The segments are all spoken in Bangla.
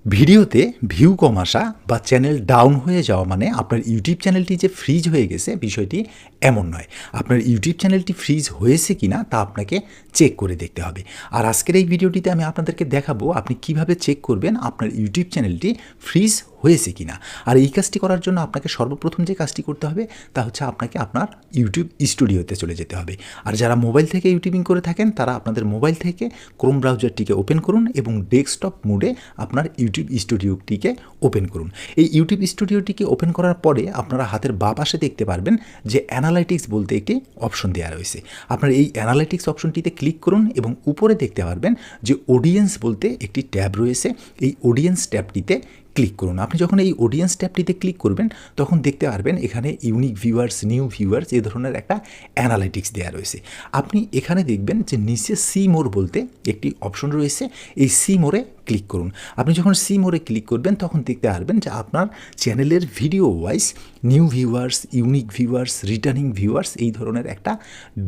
ভিডিওতে ভিউ কম আসা বা চ্যানেল ডাউন হয়ে যাওয়া মানে আপনার ইউটিউব চ্যানেলটি যে ফ্রিজ হয়ে গেছে বিষয়টি এমন নয়। আপনার ইউটিউব চ্যানেলটি ফ্রিজ হয়েছে কিনা তা আপনাকে চেক করে দেখতে হবে। আর আজকের এই ভিডিওটিতে আমি আপনাদেরকে দেখাবো আপনি কিভাবে চেক করবেন আপনার ইউটিউব চ্যানেলটি ফ্রিজ হয়েছে কিনা। আর এই কাজটি করার জন্য আপনাকে সর্বপ্রথম যে কাজটি করতে হবে তা হচ্ছে আপনাকে আপনার ইউটিউব স্টুডিওতে চলে যেতে হবে। আর যারা মোবাইল থেকে ইউটিউবিং করে থাকেন তারা আপনাদের মোবাইল থেকে ক্রোম ব্রাউজারটিকে ওপেন করুন এবং ডেস্কটপ মোডে আপনার ইউটিউব স্টুডিওটিকে ওপেন করুন। এই ইউটিউব স্টুডিওটিকে ওপেন করার পরে আপনারা হাতের বাঁ পাশে দেখতে পারবেন যে অ্যানালাইটিক্স বলতে একটি অপশন দেওয়া রয়েছে। আপনার এই অ্যানালাইটিক্স অপশনটিতে ক্লিক করুন এবং উপরে দেখতে পারবেন যে অডিয়েন্স বলতে একটি ট্যাব রয়েছে। এই অডিয়েন্স ট্যাবটিতে ক্লিক করুন। আপনি যখন এই অডিয়েন্স ট্যাবটিতে ক্লিক করবেন তখন দেখতে পারবেন এখানে ইউনিক ভিউয়ার্স, নিউ ভিউয়ার্স এই ধরনের একটা অ্যানালাইটিক্স দেওয়া রয়েছে। আপনি এখানে দেখবেন যে নিচে সি মোর বলতে একটি অপশন রয়েছে। এই সি মোরে ক্লিক করুন। আপনি যখন সি মোরে ক্লিক করবেন তখন দেখতে পারবেন যে আপনার চ্যানেলের video wise new viewers, unique viewers, returning viewers এই ধরনের একটা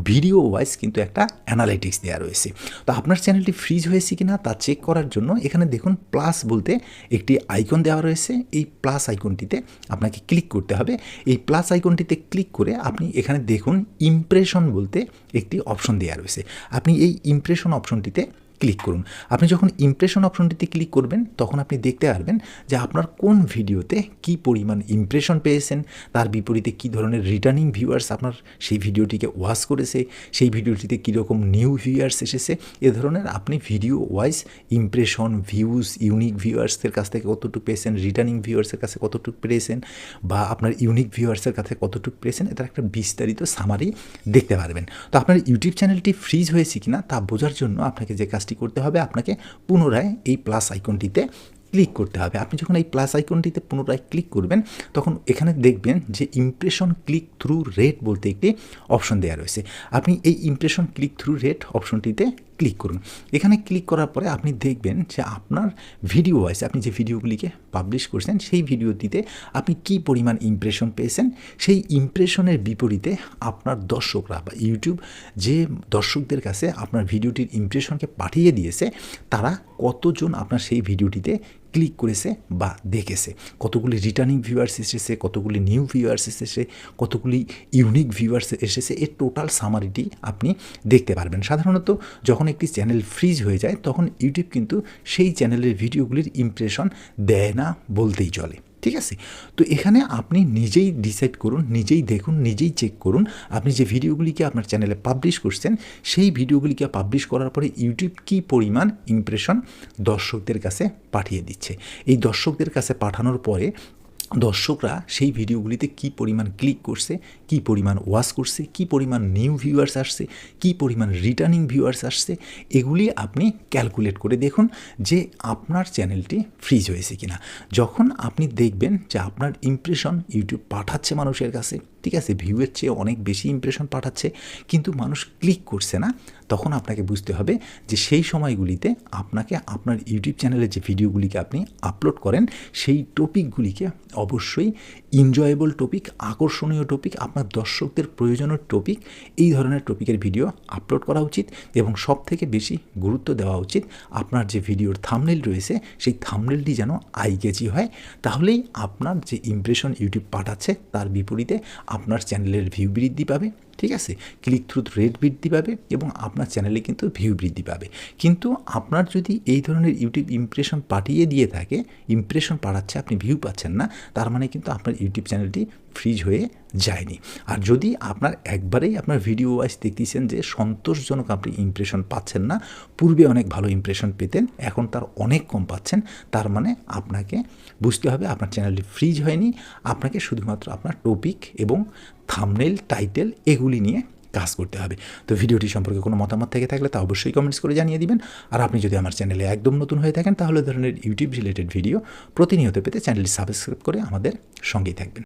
ভিডিও ওয়াইজ কিন্তু একটা অ্যানালাইটিক্স দেওয়া রয়েছে। তো আপনার চ্যানেলটি ফ্রিজ হয়েছে কিনা তা চেক করার জন্য এখানে দেখুন প্লাস বলতে একটি আইকন দেওয়া রয়েছে। এই প্লাস আইকনটিতে আপনাকে ক্লিক করতে হবে। এই প্লাস আইকনটিতে ক্লিক করে আপনি এখানে দেখুন ইমপ্রেশন বলতে একটি অপশন দেওয়া রয়েছে। আপনি এই ইমপ্রেশন অপশনটিতে ক্লিক করুন। আপনি যখন ইমপ্রেশন অপশনটিতে ক্লিক করবেন তখন আপনি দেখতে পারবেন যে আপনার কোন ভিডিওতে কী পরিমাণ ইমপ্রেশন পেয়েছেন, তার বিপরীতে কী ধরনের রিটার্নিং ভিউয়ার্স আপনার সেই ভিডিওটিকে ওয়াচ করেছে, সেই ভিডিওটিতে কীরকম নিউ ভিউয়ার্স এসেছে। এ ধরনের আপনি video wise impression, views, unique ভিউয়ার্সের কাছ থেকে কতটুকু পেয়েছেন, রিটার্নিং ভিউয়ার্সের কাছে কতটুকু পেয়েছেন বা আপনার ইউনিক ভিউয়ার্সের কাছে কতটুকু পেয়েছেন এটার একটা বিস্তারিত সামারি দেখতে পারবেন। তো আপনার ইউটিউব চ্যানেলটি ফ্রিজ হয়েছে কিনা তা বোঝার জন্য আপনাকে যে কাজটি করতে হবে আপনাকে পুনরায় এই প্লাস আইকনটিতে ক্লিক করতে হবে। আপনি যখন এই প্লাস আইকনটিতে পুনরায় ক্লিক করবেন তখন এখানে দেখবেন যে ইমপ্রেশন ক্লিক থ্রু রেট বলতে একটি অপশন দেওয়া রয়েছে। আপনি এই ইমপ্রেশন ক্লিক থ্রু রেট অপশনটিতে ক্লিক করুন। এখানে ক্লিক করার পরে আপনি দেখবেন যে আপনার ভিডিও ওয়াইজ আপনি যে ভিডিওগুলিকে পাবলিশ করছেন সেই ভিডিওটিতে আপনি কী পরিমাণ ইমপ্রেশন পেয়েছেন, সেই ইমপ্রেশনের বিপরীতে আপনার দর্শকরা বা ইউটিউব যে দর্শকদের কাছে আপনার ভিডিওটির ইমপ্রেশনকে পাঠিয়ে দিয়েছে তারা কতজন আপনার সেই ভিডিওটিতে ক্লিক করেছে বা দেখেছে, কতগুলি রিটার্নিং ভিউয়ার্স এসেছে, কতগুলি নিউ ভিউয়ার্স এসেছে, কতগুলি ইউনিক ভিউয়ার্স এসেছে, এর টোটাল সামারিটি আপনি দেখতে পারবেন। সাধারণত যখন একটি চ্যানেল ফ্রিজ হয়ে যায় তখন ইউটিউব কিন্তু সেই চ্যানেলের ভিডিওগুলির ইমপ্রেশন দেয় না বলতেই চলে। ঠিক আছে? তো এখানে আপনি নিজেই ডিসাইড করুন, নিজেই দেখুন, নিজেই চেক করুন আপনি যে ভিডিওগুলিকে আপনার চ্যানেলে পাবলিশ করছেন সেই ভিডিওগুলিকে পাবলিশ করার পরে ইউটিউব কী পরিমাণ ইমপ্রেশন দর্শকদের কাছে পাঠিয়ে দিচ্ছে। এই দর্শকদের কাছে পাঠানোর পরে দর্শকরা সেই ভিডিওগুলিতে কী পরিমাণ ক্লিক করছে, কী পরিমাণ ওয়াচ করছে, কী পরিমাণ নিউ ভিউয়ার্স আসছে, কী পরিমাণ রিটার্নিং ভিউয়ার্স আসছে, এগুলি আপনি ক্যালকুলেট করে দেখুন যে আপনার চ্যানেলটি ফ্রিজ হয়েছে কিনা। যখন আপনি দেখবেন যে আপনার ইমপ্রেশন ইউটিউব পাঠাচ্ছে মানুষের কাছে, ঠিক আছে, ভিউয়ের চেয়ে অনেক বেশি ইমপ্রেশন পাঠাচ্ছে কিন্তু মানুষ ক্লিক করছে না, তখন আপনাকে বুঝতে হবে যে সেই সময়গুলিতে আপনাকে আপনার ইউটিউব চ্যানেলে যে ভিডিওগুলিকে আপনি আপলোড করেন সেই টপিকগুলিকে অবশ্যই এনজয়েবল টপিক, আকর্ষণীয় টপিক, আপনার দর্শকদের প্রয়োজনীয় টপিক, এই ধরনের টপিকের ভিডিও আপলোড করা উচিত এবং সব থেকে বেশি গুরুত্ব দেওয়া উচিত আপনার যে ভিডিওর থাম্বনেল রয়েছে সেই থাম্বনেলটি যেন আই ক্যাচি হয়। তাহলেই আপনার যে ইমপ্রেশন ইউটিউব পাঠাচ্ছে তার বিপরীতে আপনার চ্যানেলের ভিউ বৃদ্ধি পাবে, ঠিক আছে, ক্লিক থ্রু রেট বৃদ্ধি পাবে এবং আপনার চ্যানেলে কিন্তু ভিউ বৃদ্ধি পাবে। কিন্তু আপনার যদি এই ধরনের ইউটিউব ইমপ্রেশন পাঠিয়ে দিয়ে থাকে, ইমপ্রেশন পাঠাচ্ছে আপনি ভিউ পাচ্ছেন না, তার মানে কিন্তু আপনার ইউটিউব চ্যানেলটি ফ্রিজ হয়ে যায়নি। আর যদি আপনার একবারেই আপনার ভিডিও ওয়াইজ দেখতেছেন যে সন্তোষজনক আপনি ইমপ্রেশন পাচ্ছেন না, পূর্বে অনেক ভালো ইমপ্রেশন পেতেন এখন তার অনেক কম পাচ্ছেন, তার মানে আপনাকে বুঝতে হবে আপনার চ্যানেলটি ফ্রিজ হয়নি। আপনাকে শুধুমাত্র আপনার টপিক এবং থাম্বনেল, টাইটেল এগুলি নিয়ে কাজ করতে হবে। তো ভিডিওটি সম্পর্কে কোনো মতামত থেকে থাকলে তা অবশ্যই কমেন্টস করে জানিয়ে দিবেন। আর আপনি যদি আমার চ্যানেলে একদম নতুন হয়ে থাকেন তাহলে ধরনের ইউটিউব রিলেটেড ভিডিও প্রতিনিয়ত পেতে চ্যানেলটি সাবস্ক্রাইব করে আমাদের সঙ্গেই থাকবেন।